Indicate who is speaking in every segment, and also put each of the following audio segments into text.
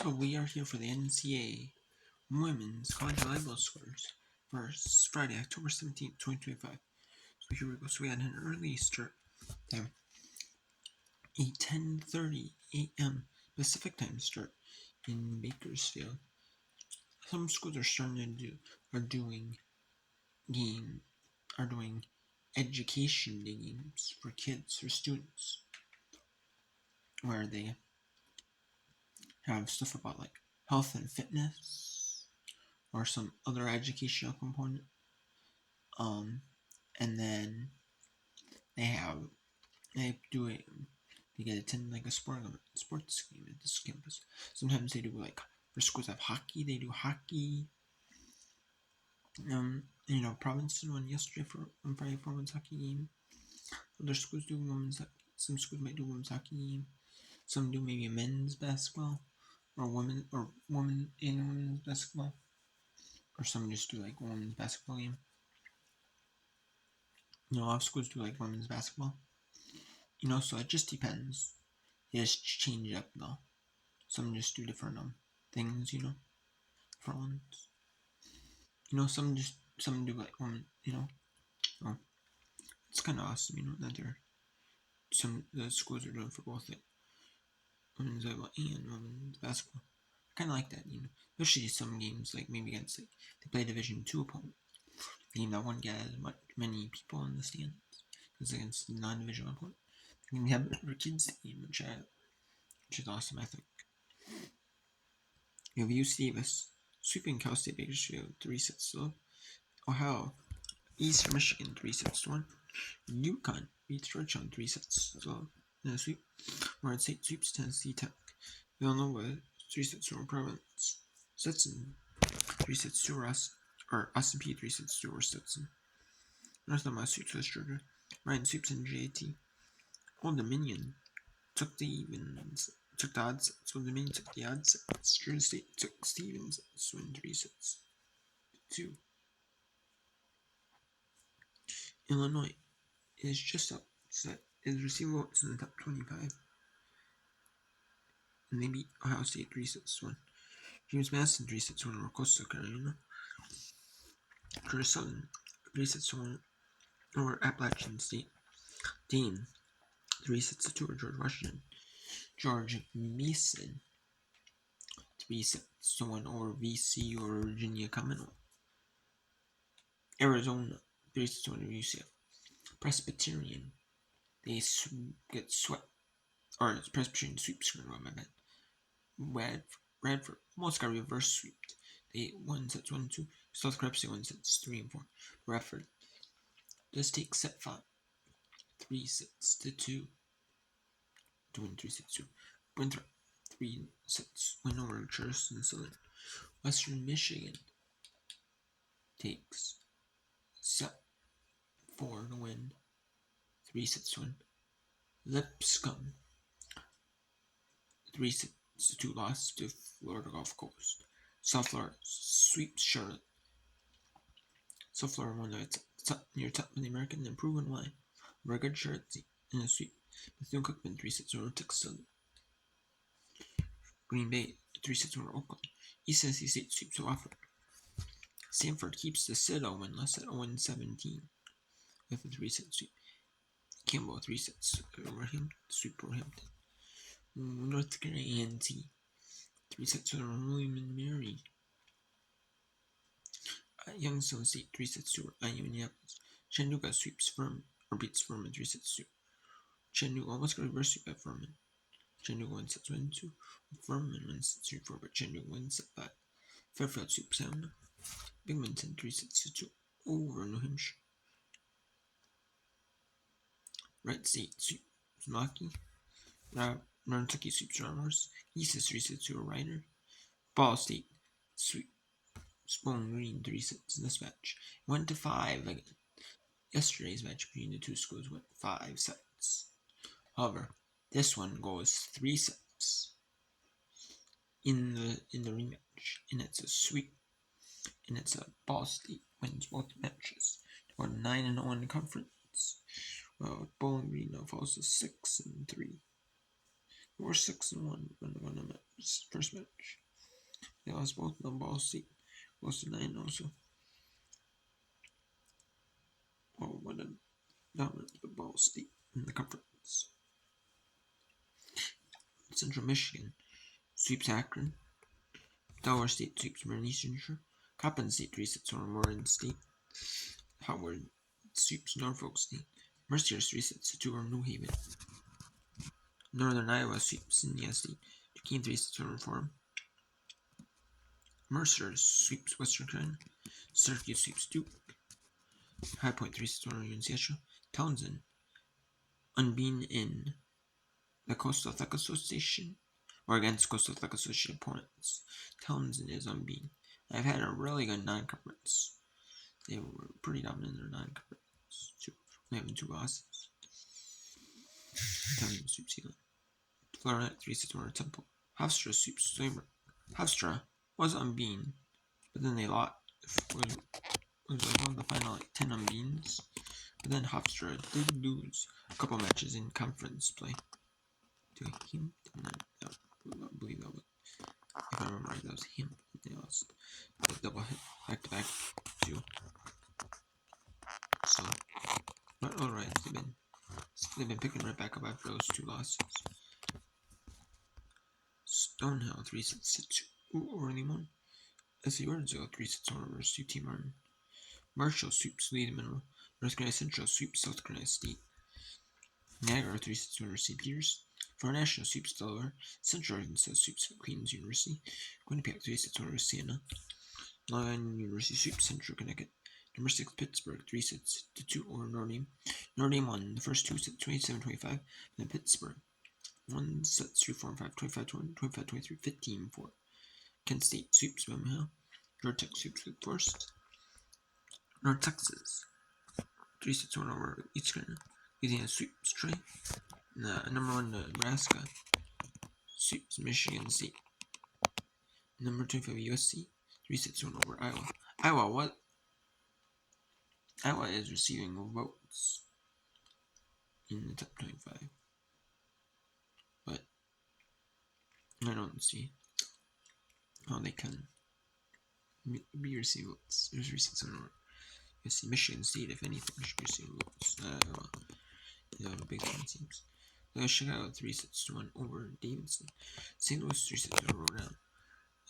Speaker 1: So we are here for the NCAA Women's College Volleyball scores for Friday, October 17th, 2025. So here we go. So we had an early start time, a 10:30 a.m. Pacific time start in Bakersfield. Some schools are doing education games for kids, for students, where they have stuff about like health and fitness or some other educational component. And then they get to attend like a sports game at this campus. Sometimes they do like for schools have hockey, they do hockey. Provincetown won yesterday on Friday for women's hockey game. Other schools do women's hockey. Some schools might do women's hockey game. Some do maybe men's basketball or women and women's basketball. Or some just do like women's basketball game. A lot of schools do like women's basketball. So it just depends. They just change it up though. Some just do different things, different ones. Some do like women, it's kind of awesome, that the schools are doing for both like women's volleyball and women's basketball. I kind of like that, especially some games like maybe against like they play Division II opponent, the game that won't get as many people in the stands because against the non-division opponent, they can have better kids game, which is awesome, I think. You have UC Davis sweeping Cal State Bakersfield 3-0. Ohio, Eastern Michigan 3-1. UConn beats Georgetown 3-0 in a sweep. Oregon State sweeps Tennessee Tech. Villanova 3-1 Providence. Stetson 3-2 Ross, or S&P 3-2 or Stetson. North Carolina sweeps West Georgia. Ryan sweeps NJT. Old Dominion took the odds. So Dominion took the odds. Georgia State took Stevens. So in 3-2. Illinois is just upset. Is receiving votes in the top 25. And they beat Ohio State 3-1. James Madison 3-1 over Coastal Carolina. Georgia Southern 3-1 over Appalachian State. Dane 3-2 over George Washington. George Mason 3-1 over VCU or Virginia Commonwealth. Arizona 3-1 over UCF. Presbyterian, they get swept, or Presbyterian sweeps, my bad. Radford almost got reverse swept. They won sets 1-2. South Carolina won sets 3 and 4. Radford does take set 5, 3-2 to win 3-2. Winthrop 3 sets win over Charleston Southern. Western Michigan takes set 4 to win 3-1. Lipscomb 3-2 loss to Florida Gulf Coast. South Florida sweeps Charlotte. South Florida won near top of the American and proven why. Very Charlotte in a sweep. Bethune-Cookman 3-6 over Texas. Green Bay 3-6 over Oakland. East Tennessee State sweeps Wofford. Stanford keeps the Citadel winless at 0-17 with a 3-set sweep. Campbell 3-6 over him, sweep over Hampton. North Carolina A&T 3-6 over William and Mary. Youngstown State 3-6 over IU Minneapolis. Chattanooga sweeps beats Furman 3-2. Chattanooga almost got reverse sweep at Furman. Chattanooga wins sets 1-2. Furman wins sets 3-4, but Chattanooga wins set 5. Fairfield sweeps Helena. Binghamton 3-2 over New Hampshire. Wright State sweeps Milwaukee. Kentucky sweeps Ramos. East is 3-2 over Ryder. Ball State sweeps Bowling Green 3-6 in this match. It went to 5 again. Yesterday's match between the two schools went 5 sets. However, this one goes 3 sets in the rematch, and it's a sweep. And it's a Ball State wins both matches. Or 9-0 in the conference. Well, Bowling Green now falls to 6-3. Or 6-1 when the match. first match. They lost both the Ball State. Lost to 9 also. Oh, what a dominant the Ball State in the conference. Central Michigan sweeps Akron. Delaware State sweeps Northeastern. Coppin State 3-6 over Moreland State. Howard sweeps Norfolk State. Mercer 3-2 over New Haven. Northern Iowa sweeps Indiana State. Duquesne 3-6 over Forum. Mercer sweeps Western Carolina. Syracuse sweeps Duke. High Point 3-6 over UNCSU. Townsend unbeaten in the Coastal Athletic Association or against Coastal Athletic Association opponents. Townsend is unbeaten. They've had a really good non-conference. They were pretty dominant in their non-conference. They have 2 losses. Townsend sweeps Zealand. Florida 3-6 over Temple. Hofstra sweeps Swaymer. Hofstra was unbeaten, but then they lost. Was like one of the final 10 unbeatens. But then Hofstra did lose a couple matches in conference play to him. I believe that was, if I remember right, that was him. They lost the double hit back to back too. So, but alright, they've been picking right back up after those 2 losses. Stonehill 3-6 over Limon. SC Orangeville 3-6 over UT Martin. Marshall sweeps Lee Mineral. North Carolina Central sweeps South Carolina State. Niagara 3-6 over St. Peter's. Florida National sweeps Delaware. Central Arkansas sweeps Queens University. Quinnipiac 3-6 over Siena. Long Island University sweeps Central Connecticut. Number 6 Pittsburgh 3-2 over Notre Dame. Notre Dame won the first 2 sets 27-25. Then Pittsburgh won sets 3-4-5, 25-20, 25-23, 15-4. Kent State sweeps Birmingham. Georgia Tech sweeps Wake Forest. North Texas 3-6 over East Carolina. Louisiana sweeps Trey. Number 1 Nebraska sweeps Michigan State. Number 25 USC 3-6 over Iowa. Iowa is receiving votes in the top 25, but I don't see how they can be receiving votes. There's 3-6 over USC. Michigan State, if anything, should be receiving votes. The big one teams. Chicago 3-1 over Davidson. St. Louis 3-6 over Rhode Island.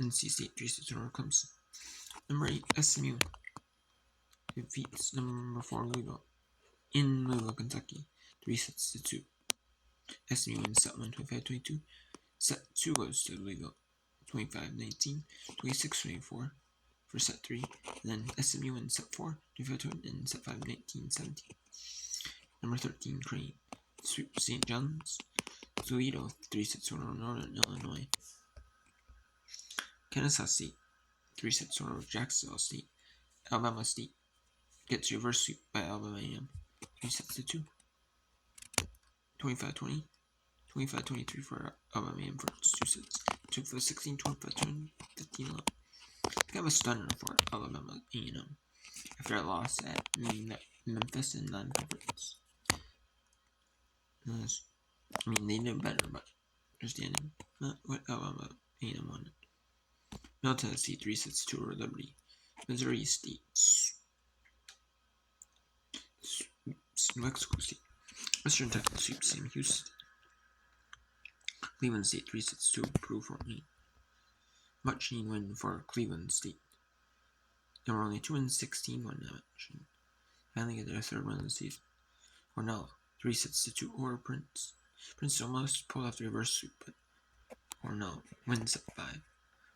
Speaker 1: NC State 3-6 over Clemson. Number 8 SMU defeats number 4 Louisville in Louisville, Kentucky 3-2. SMU wins set 1 25-22. Set 2 goes to Louisville 25-19, 26-24 for set 3. And then SMU wins set 4 25-20 and set 5 19-17. Number 13 Crane sweeps St. John's. Toledo 3-6 over Northern Illinois. Kansas State 3-6 over Jacksonville State. Alabama State gets reverse sweep by Alabama A&M 3-2. 25-20, 25-23 for Alabama A&M for 2 sets. 25-16, 25-20, 15-11. Kind of a stunner for Alabama A&M after a loss at Memphis in non-conference. I mean, they knew better, but understanding not what Alabama A&M wanted. Middle Tennessee 3-2 over Liberty. Missouri State sweeps New Mexico State. Western Texas sweeps Sam Houston. Cleveland State 3-2 Purdue Fort Wayne. Much needed win for Cleveland State. They were only 2-16 when that match. Finally get their 3rd win of the season. Cornell 3-2 over Prince. Prince almost pulled off the reverse sweep, but Cornell wins at 5.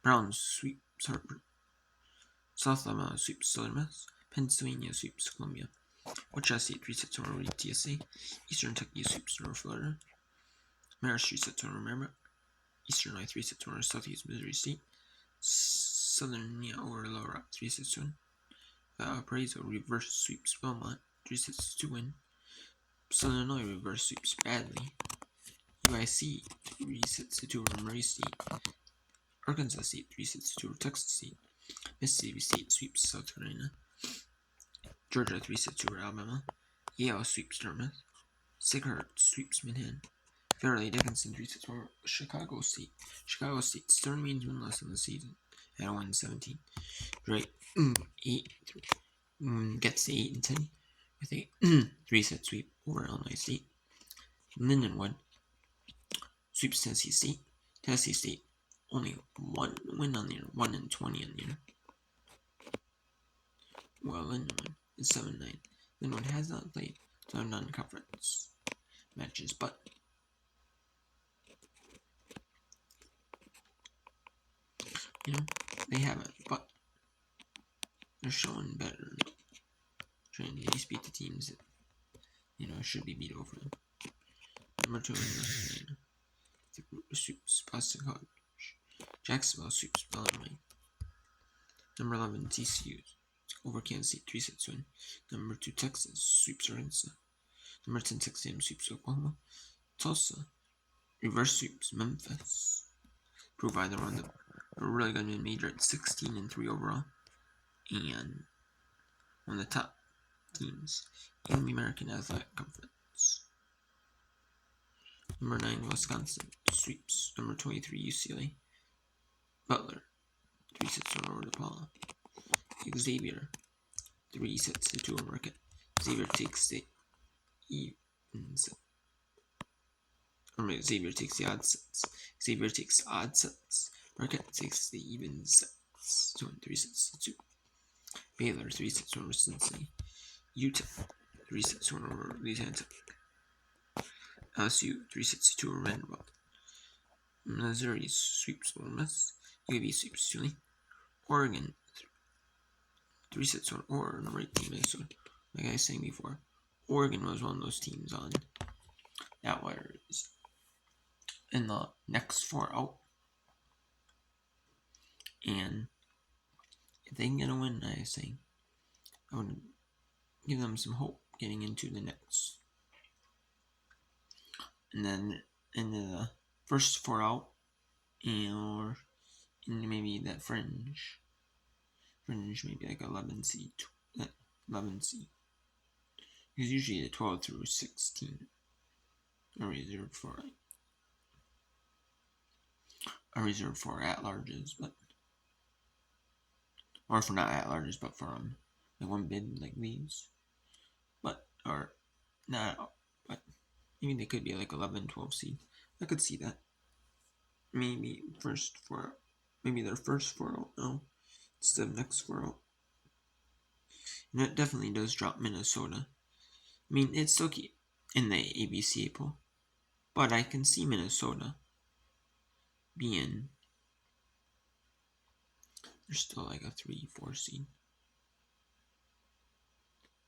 Speaker 1: Brown sweeps Hartford. South Alabama sweeps Southern Miss. Pennsylvania sweeps Columbia. Wichita State 3-2 over UTSA. Eastern Kentucky sweeps North Florida. Marist 3-2 over Merrimack. Eastern Illinois 3-2 over Southeast Missouri State. Southern over Little Rock 3-2. Valparaiso reverse sweeps Belmont 3-2 win. Southern Illinois reverse sweeps Bradley. UIC 3-2 over Murray State. Arkansas State 3-2 over Texas State. Mississippi State sweeps South Carolina. Georgia 3-2 over Alabama. Yale sweeps Dartmouth. Sacred Heart sweeps Manhattan. Fairleigh Dickinson 3 sets over Chicago State. Chicago State's third means winless in the season at 1-17. Drake 8 gets to 8-10 with a 3-set sweep over Illinois State. Lindenwood sweeps Tennessee State. Tennessee State only one win on the year, 1-20 on the year. Well, Lindenwood is 7-9. Lindenwood has not played some non-conference matches, but they haven't, but they're showing better. Trying to at least beat the teams that, should be beat over them. Number 2 is sweeps Boston College. Jacksonville sweeps Illinois. Number 11, TCU over Kansas State, 3-set win. Number 2, Texas sweeps Arkansas. Number 10, Texas A&M sweeps Oklahoma. Tulsa reverse sweeps Memphis. Prove either one that are really going to major at 16-3 overall, and one of the top teams in the American Athletic Conference. Number 9, Wisconsin sweeps number 23, UCLA. Butler 3-sets over DePaul. Xavier 3-2 over Marquette. Xavier takes the Xavier takes the odd sets. Xavier takes odd sets. Marquette takes the even sets. 3-2. Baylor 3-sets over Cincinnati. Utah 3-sets over Louisiana Tech. LSU 3-2 over Vanderbilt. Missouri sweeps Ole Miss. UAB sweeps Tulane. Oregon 3-sets over or number 18 Minnesota. Like I was saying before, Oregon was one of those teams on that was in the next 4 out, and if they can get a win, I think I would give them some hope getting into the next, and then into the first 4 out, or into maybe that fringe maybe like 11 seed, because usually the 12 through 16 are reserved for at-larges, but or for not at-larges, but for like one bid like these, but or not, but maybe they could be like 11, 12 seed. I could see that. Maybe their first 4 out now instead of next 4 out. And it definitely does drop Minnesota. I mean, it's still in the ABC pool, but I can see Minnesota being, they're still like a 3-4 seed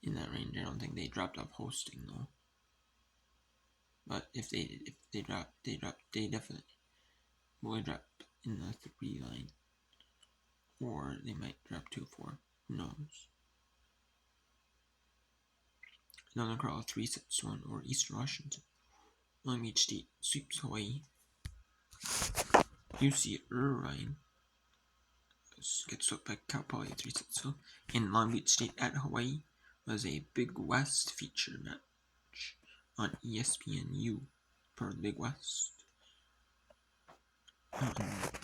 Speaker 1: in that range. I don't think they dropped off hosting though. But if they definitely will drop in the 3 line, or they might drop to 4. Who knows? Another crawl 3-sets one over Eastern Washington. Long Beach State sweeps Hawaii. UC Irvine gets swept by Cal Poly 3-sets. In Long Beach State at Hawaii was a Big West feature match on ESPNU for the Big West. On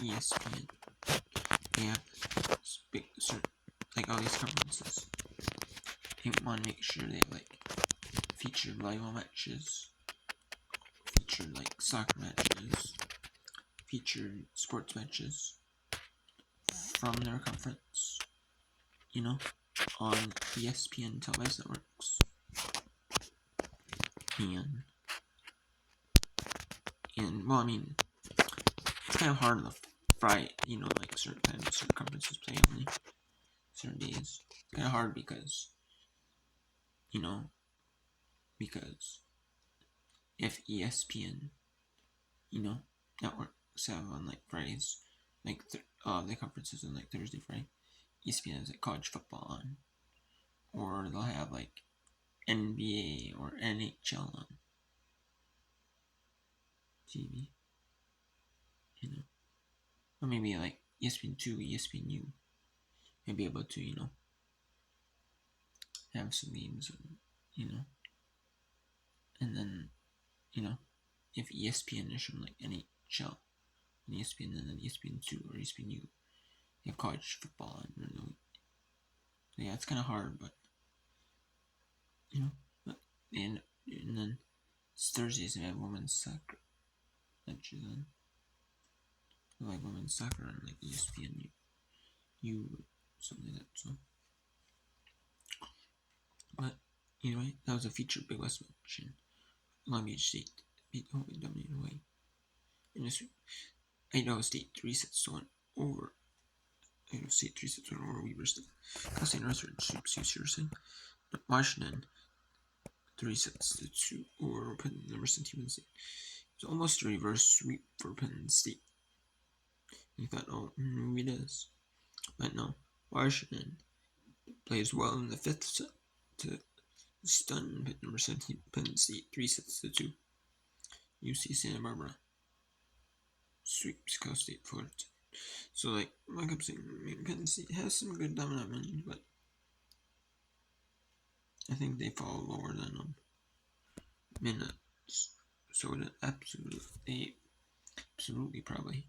Speaker 1: ESPN, they have big, like all these conferences. They want to make sure they have like featured volleyball matches, featured like soccer matches, featured sports matches from their conference, on ESPN televised networks. And well, I mean, it's kind of hard on the Friday, like certain conferences play only certain days. It's kind of hard because if ESPN, networks have on like Fridays, like the conferences on like Thursday, Friday, ESPN has like college football on, or they'll have like NBA or NHL on TV, or maybe like ESPN2, ESPNU, and be able to, have some games, and then, if ESPN is showing like NHL, and ESPN and then ESPN2 or ESPNU, you have college football and so yeah, it's kind of hard, but you know, and then Thursdays we have women's soccer, then like women's soccer on like ESPN, you something like that. So, but anyway, that was a feature Big West match, and Long Beach State beat Hawaii, dominated Hawaii. And this Idaho State 3-1 over. Idaho State 3-1 over Weber State. Cal State Northridge sweeps UC. Washington 3-2 over Penn, number 17 State. It's almost a reverse sweep for Penn State. You thought, oh, maybe it is. But no, Washington plays well in the fifth set to stun number 17 Penn State 3-2. UC Santa Barbara sweeps Cal State 4-2. So, like I kept saying, Penn State has some good dominant men, but I think they fall lower than Minnesota. Absolutely, probably.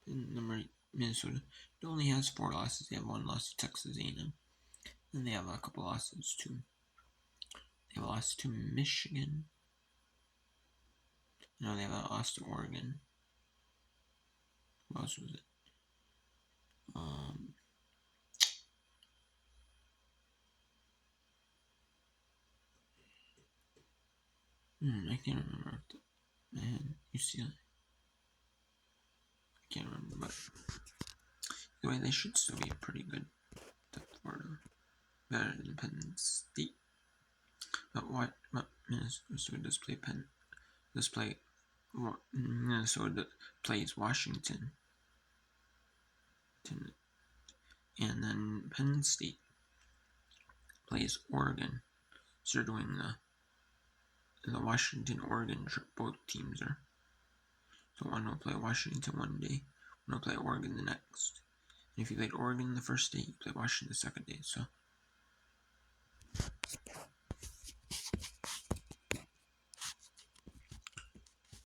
Speaker 1: And number 8, Minnesota. It only has 4 losses. They have 1 loss to Texas A&M, and they have a couple losses too. They have a loss to Michigan. No, they have a loss to Oregon. What else was it? I can't remember. Man, UCLA. I can't remember, but anyway, they should still be pretty good. Florida, better than Penn State. But what? Minnesota does play Minnesota plays Washington, and then Penn State plays Oregon. So they're doing the Washington-Oregon trip. Both teams are. So one will play Washington one day, one will play Oregon the next. And if you played Oregon the first day, you play Washington the second day. So